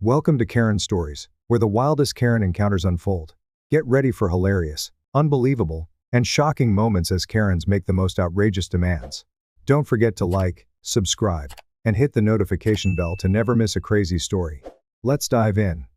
Welcome to Karen Stories, where the wildest Karen encounters unfold. Get ready for hilarious, unbelievable, and shocking moments as Karens make the most outrageous demands. Don't forget to like, subscribe, and hit the notification bell to never miss a crazy story. Let's dive in.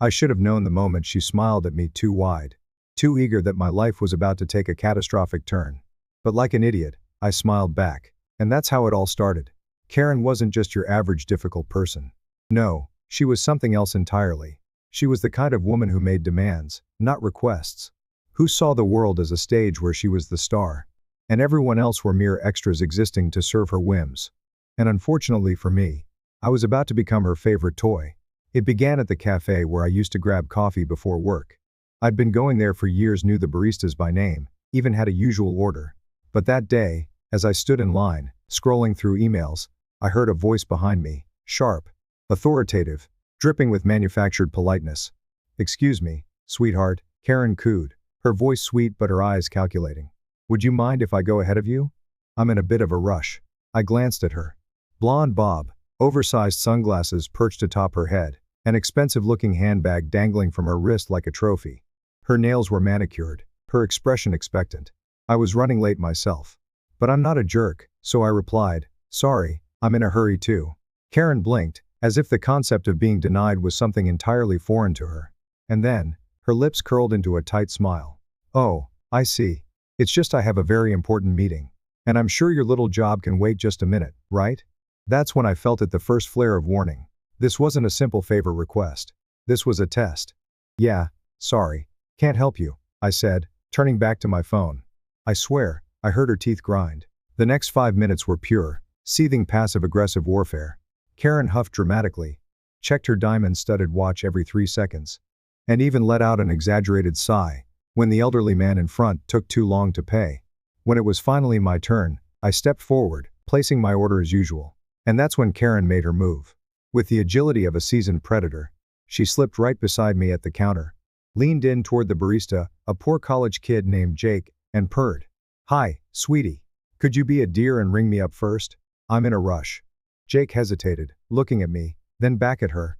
I should have known the moment she smiled at me too wide, too eager that my life was about to take a catastrophic turn. But like an idiot, I smiled back. And that's how it all started. Karen wasn't just your average difficult person. No, she was something else entirely. She was the kind of woman who made demands, not requests. Who saw the world as a stage where she was the star, and everyone else were mere extras existing to serve her whims. And unfortunately for me, I was about to become her favorite toy. It began at the cafe where I used to grab coffee before work. I'd been going there for years, knew the baristas by name, even had a usual order. But that day, as I stood in line, scrolling through emails, I heard a voice behind me, sharp, authoritative, dripping with manufactured politeness. "Excuse me, sweetheart," Karen cooed, her voice sweet but her eyes calculating. "Would you mind if I go ahead of you? I'm in a bit of a rush." I glanced at her. Blonde bob, oversized sunglasses perched atop her head, an expensive-looking handbag dangling from her wrist like a trophy. Her nails were manicured, her expression expectant. I was running late myself. But I'm not a jerk, so I replied, "Sorry, I'm in a hurry too." Karen blinked, as if the concept of being denied was something entirely foreign to her. And then, her lips curled into a tight smile. "Oh, I see. It's just I have a very important meeting. And I'm sure your little job can wait just a minute, right?" That's when I felt it, the first flare of warning. This wasn't a simple favor request. This was a test. "Yeah, sorry. Can't help you," I said, turning back to my phone. I swear, I heard her teeth grind. The next 5 minutes were pure, seething passive-aggressive warfare. Karen huffed dramatically, checked her diamond-studded watch every 3 seconds, and even let out an exaggerated sigh when the elderly man in front took too long to pay. When it was finally my turn, I stepped forward, placing my order as usual. And that's when Karen made her move. With the agility of a seasoned predator, she slipped right beside me at the counter, leaned in toward the barista, a poor college kid named Jake, and purred. "Hi, sweetie. Could you be a dear and ring me up first? I'm in a rush." Jake hesitated, looking at me, then back at her.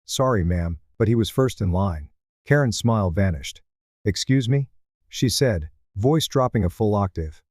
Sorry ma'am, but he was first in line." Karen's smile vanished. "Excuse me?" she said, voice dropping a full octave.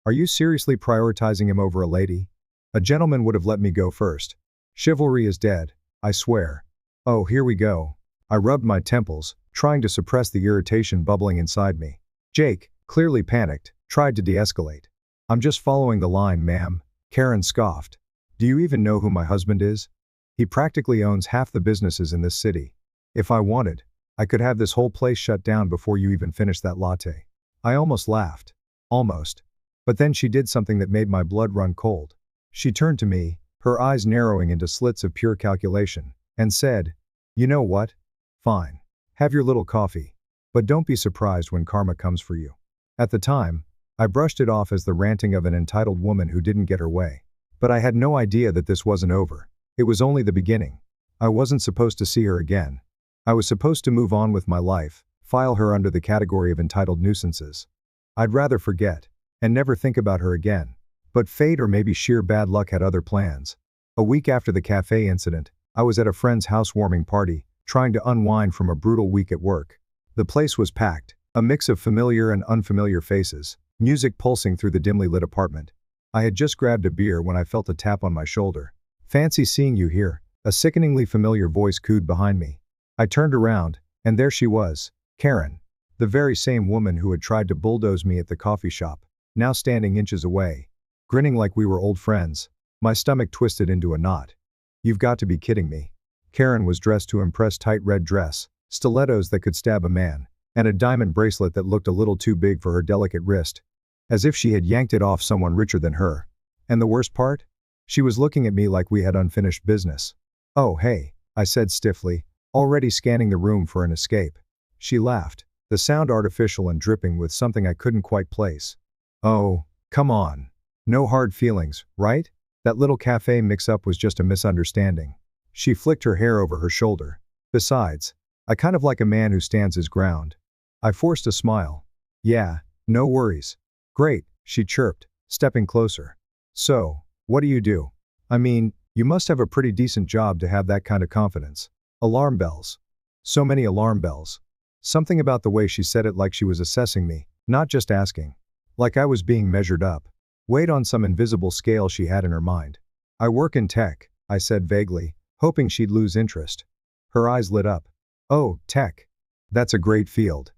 "Are you seriously prioritizing him over a lady? A gentleman would have let me go first. Chivalry is dead, I swear." "Oh, here we go." I rubbed my temples, trying to suppress the irritation bubbling inside me. Jake, clearly panicked, tried to de-escalate. "I'm just following the line, ma'am," Karen scoffed. "Do you even know who my husband is? He practically owns half the businesses in this city. If I wanted, I could have this whole place shut down before you even finished that latte." I almost laughed. Almost. But then she did something that made my blood run cold. She turned to me, her eyes narrowing into slits of pure calculation, and said, "You know what? Fine. Have your little coffee. But don't be surprised when karma comes for you." At the time, I brushed it off as the ranting of an entitled woman who didn't get her way. But I had no idea that this wasn't over. It was only the beginning. I wasn't supposed to see her again. I was supposed to move on with my life, file her under the category of entitled nuisances. I'd rather forget, and never think about her again. But fate, or maybe sheer bad luck, had other plans. A week after the cafe incident, I was at a friend's housewarming party, trying to unwind from a brutal week at work. The place was packed, a mix of familiar and unfamiliar faces, music pulsing through the dimly lit apartment. I had just grabbed a beer when I felt a tap on my shoulder. "Fancy seeing you here," a sickeningly familiar voice cooed behind me. I turned around, and there she was, Karen, the very same woman who had tried to bulldoze me at the coffee shop, now standing inches away, grinning like we were old friends. My stomach twisted into a knot. "You've got to be kidding me." Karen was dressed to impress, tight red dress, stilettos that could stab a man, and a diamond bracelet that looked a little too big for her delicate wrist, as if she had yanked it off someone richer than her. And the worst part? She was looking at me like we had unfinished business. "Oh, hey," I said stiffly, already scanning the room for an escape. She laughed, the sound artificial and dripping with something I couldn't quite place. "Oh, come on. No hard feelings, right? That little cafe mix-up was just a misunderstanding." She flicked her hair over her shoulder. "Besides, I kind of like a man who stands his ground." I forced a smile. "Yeah, no worries." "Great," she chirped, stepping closer. "So, what do you do? I mean, You must have a pretty decent job to have that kind of confidence. Alarm bells. So many alarm bells. Something about the way she said it, like she was assessing me, not just asking. Like I was being measured up. Weighed on some invisible scale she had in her mind. I work in tech, I said vaguely, hoping she'd lose interest. Her eyes lit up. Oh, tech. That's a great field.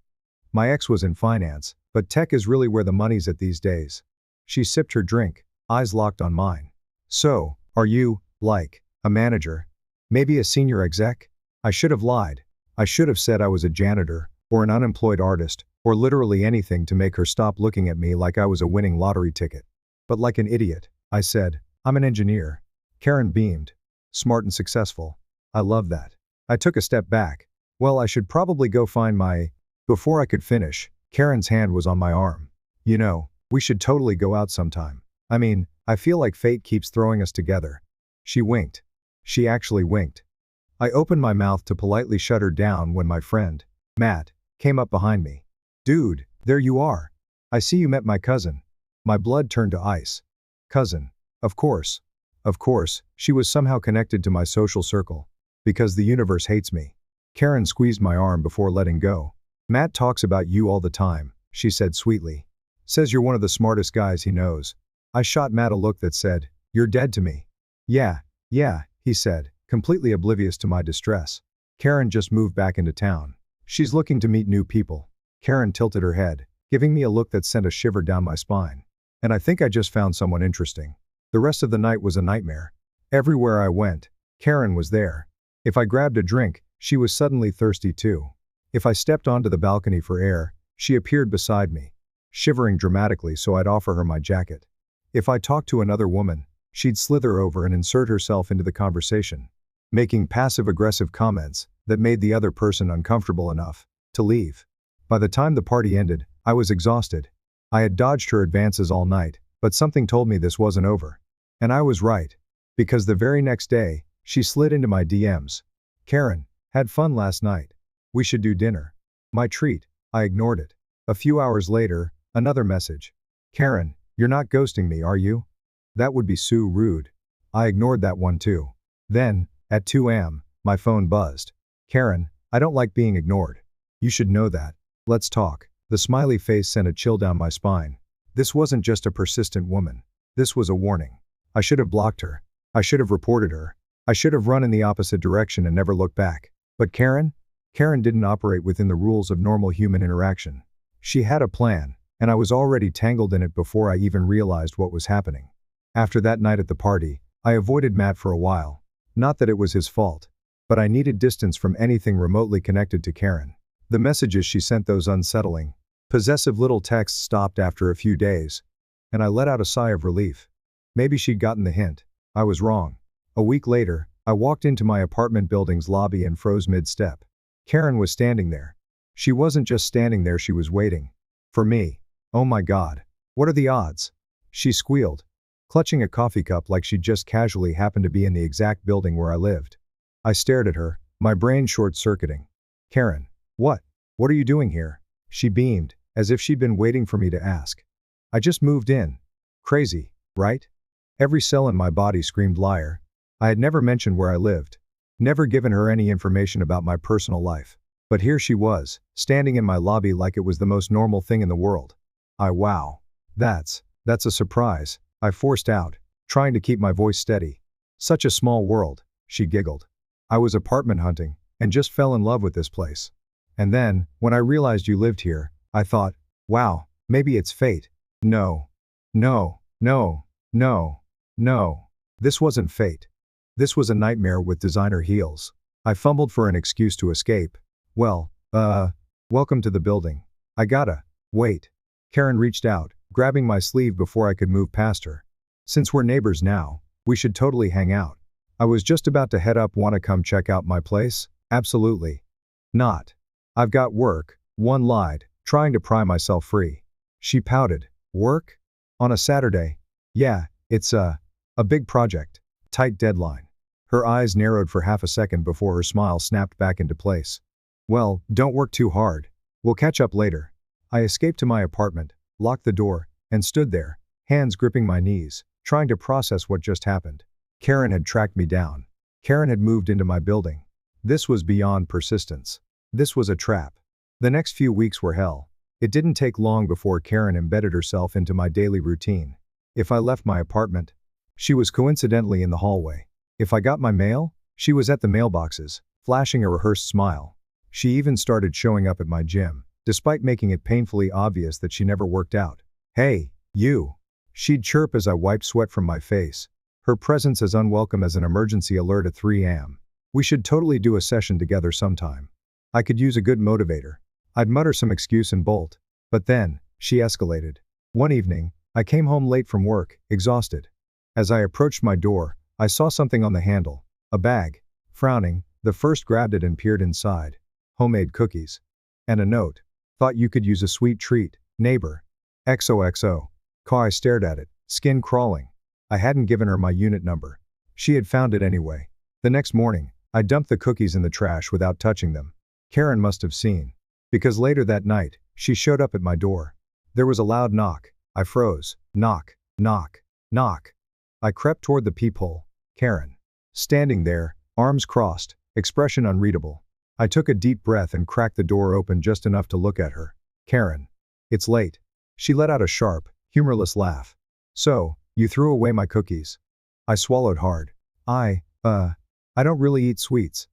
My ex was in finance, but tech is really where the money's at these days. She sipped her drink, eyes locked on mine. So, are you, like, a manager? Maybe a senior exec? I should have lied. I should have said I was a janitor, or an unemployed artist, or literally anything to make her stop looking at me like I was a winning lottery ticket. But like an idiot, I said, I'm an engineer. Karen beamed. Smart and successful. I love that. I took a step back. Well, I should probably go find my... Before I could finish, Karen's hand was on my arm. You know, we should totally go out sometime. I mean, I feel like fate keeps throwing us together. She winked. She actually winked. I opened my mouth to politely shut her down when my friend, Matt, came up behind me. Dude, there you are. I see you met my cousin. My blood turned to ice. Cousin. Of course. Of course, she was somehow connected to my social circle. Because the universe hates me. Karen squeezed my arm before letting go. Matt talks about you all the time, she said sweetly. Says you're one of the smartest guys he knows. I shot Matt a look that said, you're dead to me. Yeah, he said, completely oblivious to my distress. Karen just moved back into town. She's looking to meet new people. Karen tilted her head, giving me a look that sent a shiver down my spine. And I think I just found someone interesting. The rest of the night was a nightmare. Everywhere I went, Karen was there. If I grabbed a drink, she was suddenly thirsty too. If I stepped onto the balcony for air, she appeared beside me, shivering dramatically so I'd offer her my jacket. If I talked to another woman, she'd slither over and insert herself into the conversation, making passive-aggressive comments that made the other person uncomfortable enough to leave. By the time the party ended, I was exhausted. I had dodged her advances all night, but something told me this wasn't over. And I was right. Because the very next day, she slid into my DMs. Karen, had fun last night. We should do dinner. My treat. I ignored it. A few hours later, another message. Karen, you're not ghosting me, are you? That would be so rude. I ignored that one too. Then, at 2 a.m., my phone buzzed. Karen, I don't like being ignored. You should know that. Let's talk. The smiley face sent a chill down my spine. This wasn't just a persistent woman. This was a warning. I should have blocked her. I should have reported her. I should have run in the opposite direction and never looked back. But Karen didn't operate within the rules of normal human interaction. She had a plan, and I was already tangled in it before I even realized what was happening. After that night at the party, I avoided Matt for a while. Not that it was his fault. But I needed distance from anything remotely connected to Karen. The messages she sent, those unsettling, possessive little texts, stopped after a few days. And I let out a sigh of relief. Maybe she'd gotten the hint. I was wrong. A week later, I walked into my apartment building's lobby and froze mid-step. Karen was standing there. She wasn't just standing there, she was waiting. For me. Oh my God. What are the odds? She squealed, clutching a coffee cup like she'd just casually happened to be in the exact building where I lived. I stared at her, my brain short-circuiting. Karen. What? What are you doing here? She beamed, as if she'd been waiting for me to ask. I just moved in. Crazy, right? Every cell in my body screamed liar. I had never mentioned where I lived. Never given her any information about my personal life. But here she was, standing in my lobby like it was the most normal thing in the world. Wow. That's a surprise, I forced out, trying to keep my voice steady. Such a small world, she giggled. I was apartment hunting, and just fell in love with this place. And then, when I realized you lived here, I thought, wow, maybe it's fate. No. This wasn't fate. This was a nightmare with designer heels. I fumbled for an excuse to escape. Well, welcome to the building. Wait. Karen reached out, grabbing my sleeve before I could move past her. Since we're neighbors now, we should totally hang out. I was just about to head up. Wanna come check out my place? Absolutely. Not. I've got work, one lied, trying to pry myself free. She pouted. Work? On a Saturday? Yeah, it's a big project. Tight deadline. Her eyes narrowed for half a second before her smile snapped back into place. Well, don't work too hard. We'll catch up later. I escaped to my apartment, locked the door, and stood there, hands gripping my knees, trying to process what just happened. Karen had tracked me down. Karen had moved into my building. This was beyond persistence. This was a trap. The next few weeks were hell. It didn't take long before Karen embedded herself into my daily routine. If I left my apartment, she was coincidentally in the hallway. If I got my mail, she was at the mailboxes, flashing a rehearsed smile. She even started showing up at my gym, despite making it painfully obvious that she never worked out. "Hey, you." She'd chirp as I wiped sweat from my face. Her presence as unwelcome as an emergency alert at 3 a.m. "We should totally do a session together sometime. I could use a good motivator." I'd mutter some excuse and bolt. But then, she escalated. One evening, I came home late from work, exhausted. As I approached my door, I saw something on the handle. A bag. Frowning, the first grabbed it and peered inside. Homemade cookies. And a note. "Thought you could use a sweet treat, neighbor. XOXO. I stared at it, skin crawling. I hadn't given her my unit number. She had found it anyway. The next morning, I dumped the cookies in the trash without touching them. Karen must have seen. Because later that night, she showed up at my door. There was a loud knock. I froze. Knock, knock, knock. I crept toward the peephole. Karen. Standing there, arms crossed, expression unreadable. I took a deep breath and cracked the door open just enough to look at her. "Karen. It's late." She let out a sharp, humorless laugh. "So, you threw away my cookies?" I swallowed hard. I don't really eat sweets."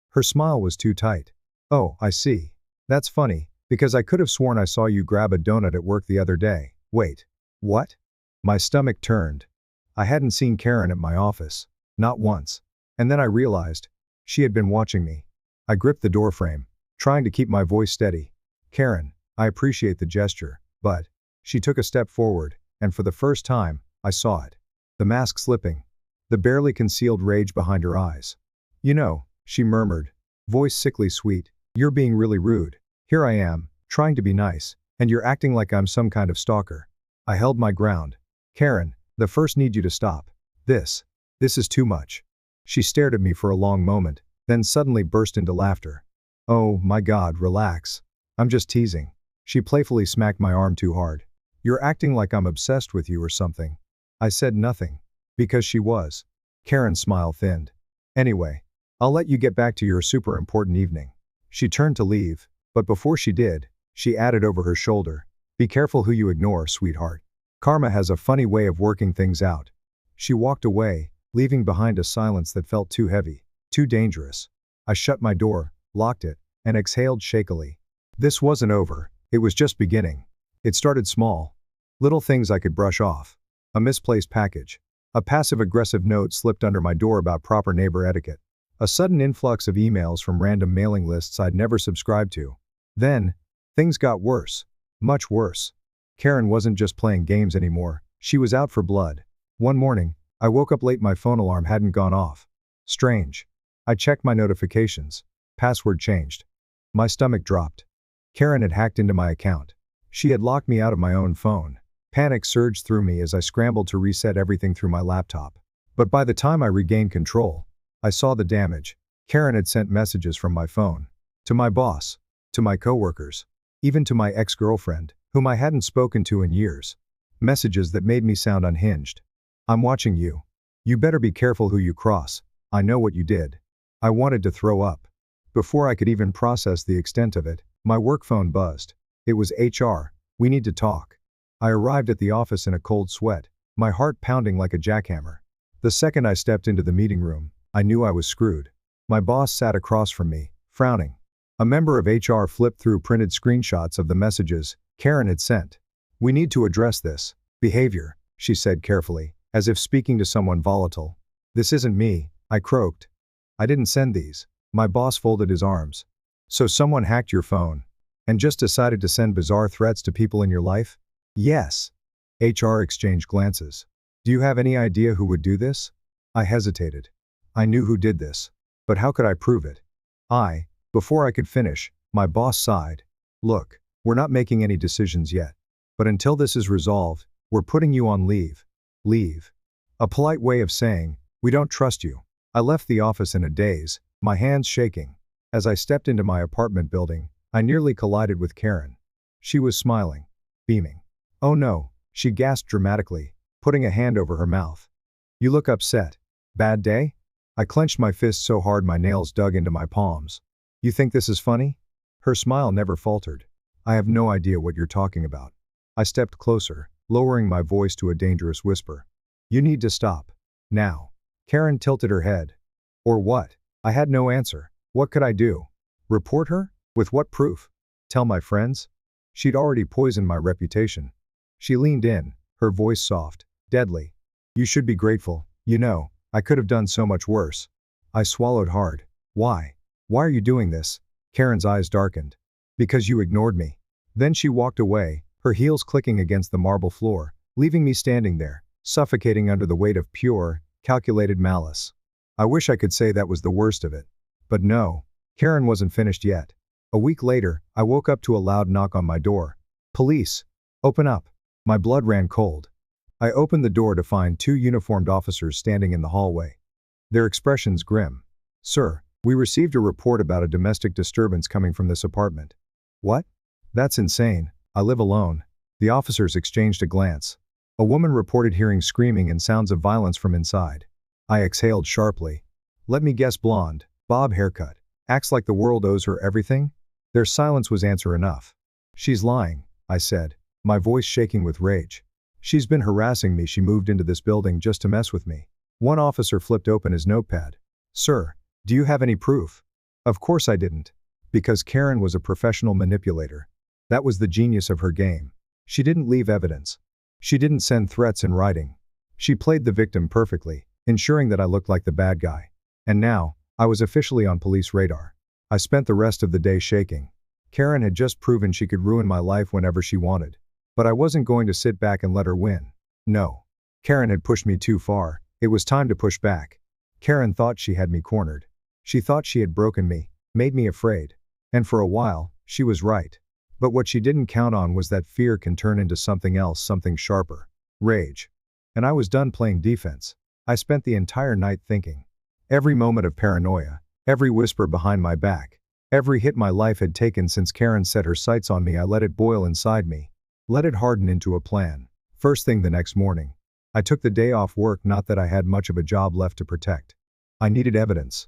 Her smile was too tight. "Oh, I see. That's funny, because I could have sworn I saw you grab a donut at work the other day." "Wait. What?" My stomach turned. I hadn't seen Karen at my office. Not once. And then I realized. She had been watching me. I gripped the doorframe, trying to keep my voice steady. "Karen, I appreciate the gesture, but..." She took a step forward, and for the first time, I saw it. The mask slipping. The barely concealed rage behind her eyes. "You know," she murmured, voice sickly sweet, "you're being really rude. Here I am, trying to be nice, and you're acting like I'm some kind of stalker." I held my ground. "Karen, the first need you to stop. This is too much." She stared at me for a long moment, then suddenly burst into laughter. "Oh my God, relax. I'm just teasing." She playfully smacked my arm too hard. "You're acting like I'm obsessed with you or something." I said nothing. Because she was. Karen's smile thinned. "Anyway, I'll let you get back to your super important evening." She turned to leave, but before she did, she added over her shoulder, "Be careful who you ignore, sweetheart. Karma has a funny way of working things out." She walked away, leaving behind a silence that felt too heavy, too dangerous. I shut my door, locked it, and exhaled shakily. This wasn't over, it was just beginning. It started small. Little things I could brush off. A misplaced package. A passive-aggressive note slipped under my door about proper neighbor etiquette. A sudden influx of emails from random mailing lists I'd never subscribed to. Then, things got worse. Much worse. Karen wasn't just playing games anymore, she was out for blood. One morning, I woke up late, my phone alarm hadn't gone off. Strange. I checked my notifications. Password changed. My stomach dropped. Karen had hacked into my account. She had locked me out of my own phone. Panic surged through me as I scrambled to reset everything through my laptop. But by the time I regained control, I saw the damage. Karen had sent messages from my phone. To my boss. To my coworkers. Even to my ex-girlfriend, whom I hadn't spoken to in years. Messages that made me sound unhinged. "I'm watching you. You better be careful who you cross. I know what you did." I wanted to throw up. Before I could even process the extent of it, my work phone buzzed. It was HR. "We need to talk." I arrived at the office in a cold sweat, my heart pounding like a jackhammer. The second I stepped into the meeting room, I knew I was screwed. My boss sat across from me, frowning. A member of HR flipped through printed screenshots of the messages Karen had sent. "We need to address this behavior," she said carefully, as if speaking to someone volatile. "This isn't me," I croaked. "I didn't send these." My boss folded his arms. "So someone hacked your phone and just decided to send bizarre threats to people in your life?" "Yes." HR exchanged glances. "Do you have any idea who would do this?" I hesitated. I knew who did this. But how could I prove it? Before I could finish, my boss sighed. "Look, we're not making any decisions yet. But until this is resolved, we're putting you on leave." Leave. A polite way of saying, "We don't trust you." I left the office in a daze, my hands shaking. As I stepped into my apartment building, I nearly collided with Karen. She was smiling. Beaming. "Oh no," she gasped dramatically, putting a hand over her mouth. "You look upset." Bad day? I clenched my fist so hard my nails dug into my palms. You think this is funny? Her smile never faltered. I have no idea what you're talking about. I stepped closer, lowering my voice to a dangerous whisper. You need to stop. Now. Karen tilted her head. Or what? I had no answer. What could I do? Report her? With what proof? Tell my friends? She'd already poisoned my reputation. She leaned in, her voice soft, deadly. You should be grateful, you know, I could have done so much worse. I swallowed hard. Why? Why are you doing this? Karen's eyes darkened. Because you ignored me. Then she walked away, her heels clicking against the marble floor, leaving me standing there, suffocating under the weight of pure, calculated malice. I wish I could say that was the worst of it. But no, Karen wasn't finished yet. A week later, I woke up to a loud knock on my door. Police. Open up. My blood ran cold. I opened the door to find two uniformed officers standing in the hallway. Their expressions grim. Sir, we received a report about a domestic disturbance coming from this apartment. What? That's insane. I live alone. The officers exchanged a glance. A woman reported hearing screaming and sounds of violence from inside. I exhaled sharply. Let me guess, blonde, bob haircut. Acts like the world owes her everything? Their silence was answer enough. She's lying, I said, my voice shaking with rage. She's been harassing me. She moved into this building just to mess with me. One officer flipped open his notepad. Sir, do you have any proof? Of course I didn't. Because Karen was a professional manipulator. That was the genius of her game. She didn't leave evidence. She didn't send threats in writing. She played the victim perfectly, ensuring that I looked like the bad guy. And now, I was officially on police radar. I spent the rest of the day shaking. Karen had just proven she could ruin my life whenever she wanted. But I wasn't going to sit back and let her win. No. Karen had pushed me too far. It was time to push back. Karen thought she had me cornered. She thought she had broken me, made me afraid. And for a while, she was right. But what she didn't count on was that fear can turn into something else, something sharper. Rage. And I was done playing defense. I spent the entire night thinking. Every moment of paranoia, every whisper behind my back, every hit my life had taken since Karen set her sights on me, I let it boil inside me. Let it harden into a plan. First thing the next morning, I took the day off work, not that I had much of a job left to protect. I needed evidence.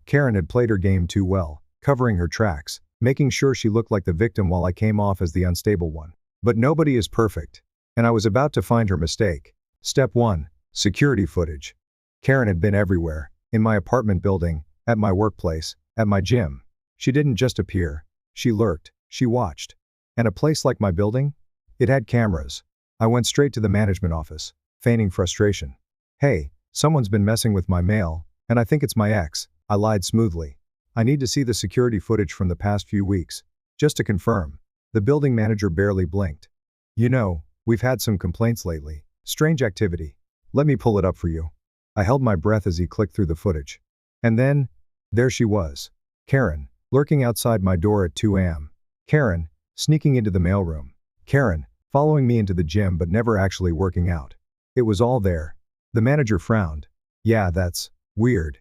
Karen had played her game too well, covering her tracks, making sure she looked like the victim while I came off as the unstable one. But nobody is perfect. And I was about to find her mistake. Step 1. Security footage. Karen had been everywhere. In my apartment building, at my workplace, at my gym. She didn't just appear. She lurked. She watched. And a place like my building? It had cameras. I went straight to the management office, feigning frustration. Hey, someone's been messing with my mail, and I think it's my ex. I lied smoothly. I need to see the security footage from the past few weeks. Just to confirm. The building manager barely blinked. You know, we've had some complaints lately. Strange activity. Let me pull it up for you. I held my breath as he clicked through the footage. And then, there she was. Karen, lurking outside my door at 2 a.m. Karen, sneaking into the mailroom. Karen, following me into the gym but never actually working out. It was all there. The manager frowned. Yeah, that's weird.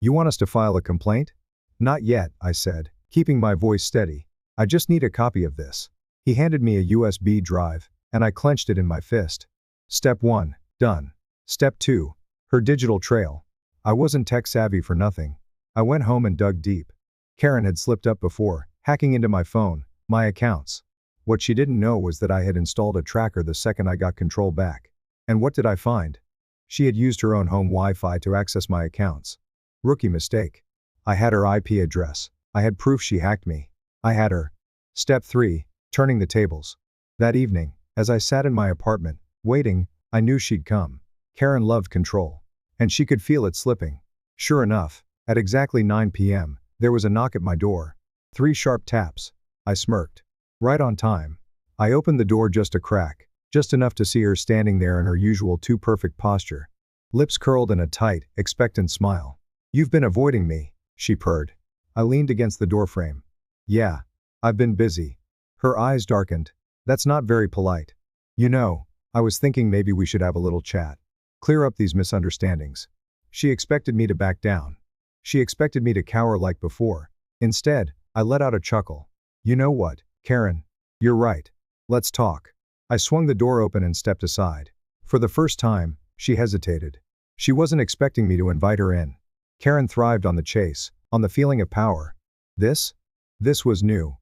You want us to file a complaint? Not yet, I said, keeping my voice steady. I just need a copy of this. He handed me a USB drive, and I clenched it in my fist. Step 1, done. Step 2, her digital trail. I wasn't tech savvy for nothing. I went home and dug deep. Karen had slipped up before, hacking into my phone, my accounts. What she didn't know was that I had installed a tracker the second I got control back. And what did I find? She had used her own home Wi-Fi to access my accounts. Rookie mistake. I had her IP address. I had proof she hacked me. I had her. Step 3, turning the tables. That evening, as I sat in my apartment, waiting, I knew she'd come. Karen loved control. And she could feel it slipping. Sure enough, at exactly 9 p.m., there was a knock at my door. 3 sharp taps. I smirked. Right on time. I opened the door just a crack, just enough to see her standing there in her usual too perfect posture. Lips curled in a tight, expectant smile. You've been avoiding me, she purred. I leaned against the doorframe. Yeah, I've been busy. Her eyes darkened. That's not very polite. You know, I was thinking maybe we should have a little chat. Clear up these misunderstandings. She expected me to back down. She expected me to cower like before. Instead, I let out a chuckle. You know what, Karen? You're right. Let's talk. I swung the door open and stepped aside. For the first time, she hesitated. She wasn't expecting me to invite her in. Karen thrived on the chase, on the feeling of power. This was new.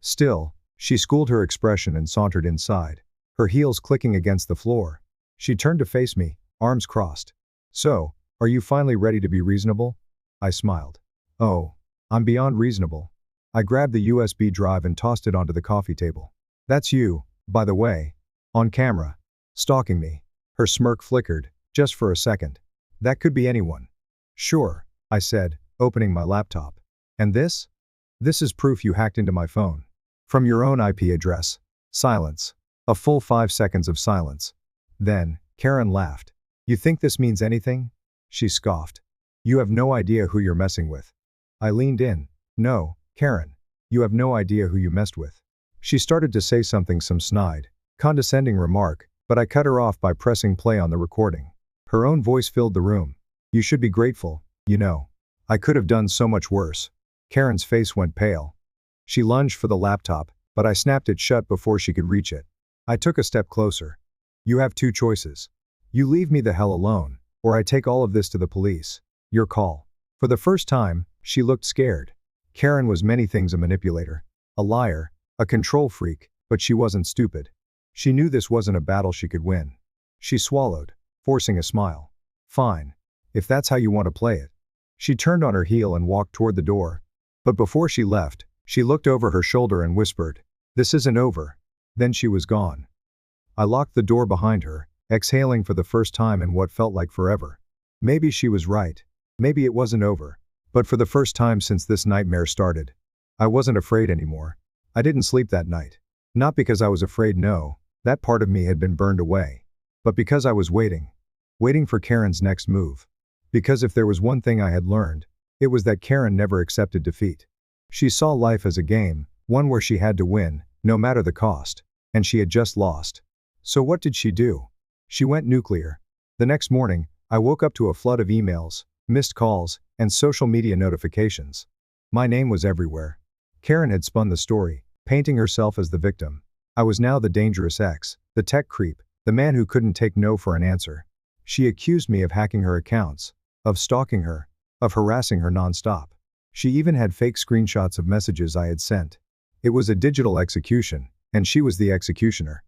Still, she schooled her expression and sauntered inside, her heels clicking against the floor. She turned to face me, arms crossed. "So, are you finally ready to be reasonable?" I smiled. "Oh, I'm beyond reasonable." I grabbed the USB drive and tossed it onto the coffee table. "That's you, by the way. On camera. Stalking me." Her smirk flickered, just for a second. "That could be anyone." "Sure," I said, opening my laptop. "And this? This is proof you hacked into my phone. From your own IP address." Silence. A full 5 seconds of silence. Then, Karen laughed. "You think this means anything?" She scoffed. "You have no idea who you're messing with." I leaned in. "No, Karen. You have no idea who you messed with." She started to say something, some snide, condescending remark, but I cut her off by pressing play on the recording. Her own voice filled the room. "You should be grateful, you know. I could have done so much worse." Karen's face went pale. She lunged for the laptop, but I snapped it shut before she could reach it. I took a step closer. "You have two choices. You leave me the hell alone, or I take all of this to the police. Your call." For the first time, she looked scared. Karen was many things: a manipulator, a liar, a control freak, but she wasn't stupid. She knew this wasn't a battle she could win. She swallowed, forcing a smile. "Fine. If that's how you want to play it." She turned on her heel and walked toward the door. But before she left, she looked over her shoulder and whispered, "This isn't over." Then she was gone. I locked the door behind her, exhaling for the first time in what felt like forever. Maybe she was right. Maybe it wasn't over. But for the first time since this nightmare started, I wasn't afraid anymore. I didn't sleep that night. Not because I was afraid, no, that part of me had been burned away. But because I was waiting. Waiting for Karen's next move. Because if there was one thing I had learned, it was that Karen never accepted defeat. She saw life as a game, one where she had to win, no matter the cost. And she had just lost. So what did she do? She went nuclear. The next morning, I woke up to a flood of emails, missed calls, and social media notifications. My name was everywhere. Karen had spun the story, painting herself as the victim. I was now the dangerous ex, the tech creep, the man who couldn't take no for an answer. She accused me of hacking her accounts, of stalking her, of harassing her nonstop. She even had fake screenshots of messages I had sent. It was a digital execution, and she was the executioner.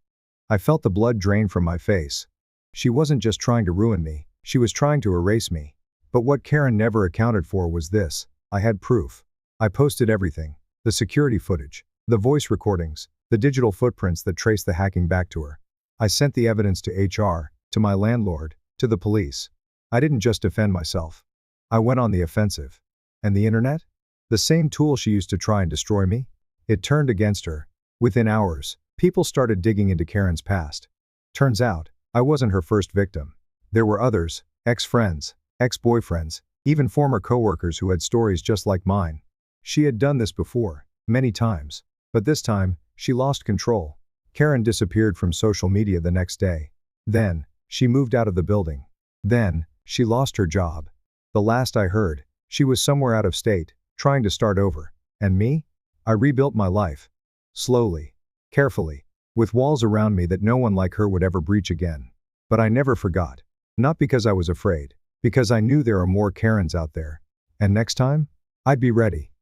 I felt the blood drain from my face. She wasn't just trying to ruin me, she was trying to erase me. But what Karen never accounted for was this: I had proof. I posted everything: the security footage, the voice recordings, the digital footprints that traced the hacking back to her. I sent the evidence to HR, to my landlord, to the police. I didn't just defend myself. I went on the offensive. And the internet? The same tool she used to try and destroy me? It turned against her. Within hours, people started digging into Karen's past. Turns out, I wasn't her first victim. There were others: ex-friends, ex-boyfriends, even former coworkers who had stories just like mine. She had done this before, many times. But this time, she lost control. Karen disappeared from social media the next day. Then, she moved out of the building. Then, she lost her job. The last I heard, she was somewhere out of state, trying to start over. And me? I rebuilt my life. Slowly. Carefully. With walls around me that no one like her would ever breach again. But I never forgot. Not because I was afraid. Because I knew there are more Karens out there. And next time? I'd be ready.